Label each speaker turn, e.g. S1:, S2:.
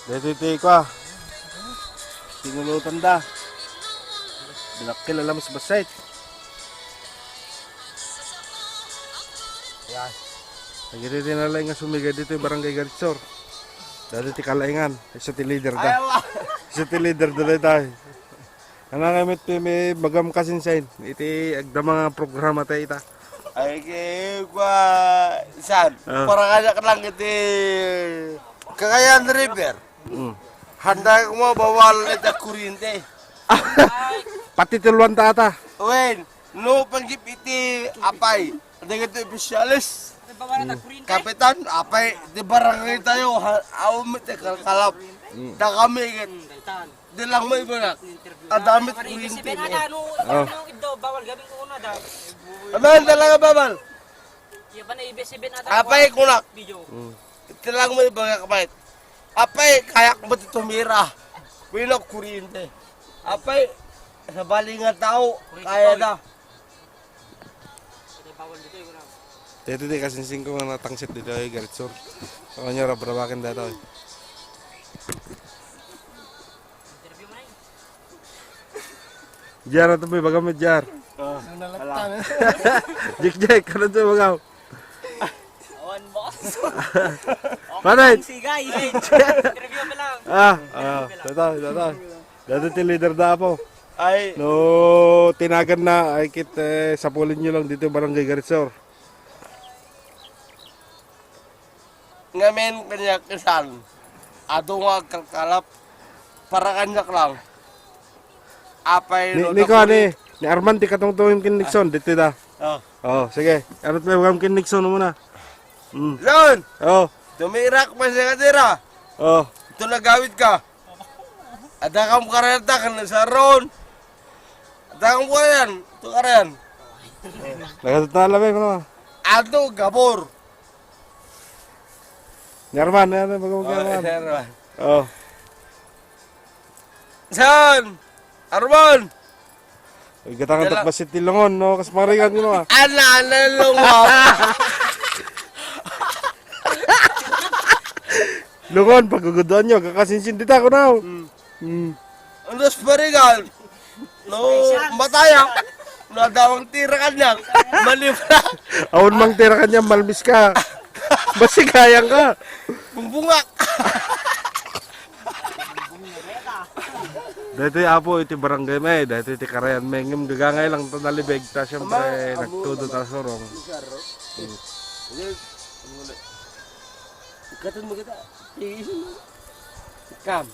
S1: Dito ito ka. Tingulutan da. Binakil alam sa basait. Yan. Lagi din nalay nga sumiga dito yung barangay Garitsor. Dati ti kalaingan. Isa ti leader da. Isa ti leader da tayo. Ano nga may bagam kasinsain. Iti agda mga programa tayo ita.
S2: Ay kaya saan? Para kanya ka lang iti Cagayan River. Handa ko mo bawal iti kuryente.
S1: Pati tuluan tata.
S2: Wen, no panggip iti apay. Ada ito opisyalis. Kapitan, apay, di barangay tayo. Awamit kalkalap. Da kami kat. Di lang may banak. Adamit kuryente.
S3: Bawal gabing ko na daw.
S2: Aman talaga babal.
S3: Iya ba na ibesibin ata?
S2: Apay kunak.
S3: Video.
S2: Ito lang may baga kapait. Apay, kayak mo ito tumira. Pinok kuryente. Apay, sa bali nga tao, kaya na.
S3: Bawal dito yung na.
S1: Dito di kasinsing ko nga natangsit dito ay Garitsor. Ako nyo rabrabakin dito eh.
S3: Interview mo na yun.
S1: Jar ito may bagam may jar. Jik, ano ito bagaw?
S3: Awan boss.
S1: Manay!
S3: Sigay. Interview mo lang.
S1: Dito. Dito ti leader da po.
S2: Ay,
S1: No, tinagan na ay kit sapulin nyo lang dito barangay Garitsor.
S2: ngamen kanya kisan. Ado nga kalkalap. Para kanya lang. Apay,
S1: Ni Arman ti katungtungin kin Nixon dito da. Oh, sige. Ano't may bagam kin Nixon muna.
S2: Lon,
S1: Oh,
S2: tumirak pa siya katira.
S1: oh.
S2: Ito nagawid ka. Ada kang kareta ka na sa ron. Ada kang yan. Ito ka rin.
S1: Nagatatala ko na.
S2: Ado, gabor.
S1: Ni Arman, ano bagam kin Arman. Oh.
S2: San? Arman!
S1: Gatangan tat basit tilongon no kas maringan ko ah.
S2: Ana lungo.
S1: Lungon paggugudan nyo kakasinsin dito ako now.
S2: Andos parigal. No, mataya. Nadawang tira ka niya. Malibra.
S1: Awon mang tira kanya malmis ka. Basi kayang ka.
S2: Bumbungak.
S1: Dito yung apo iti barangay may, dito iti karayan may ngam gagangay lang ito nalibig ta siyempre nagtudo ta sorong.
S2: Ikatan mo kita. Kam,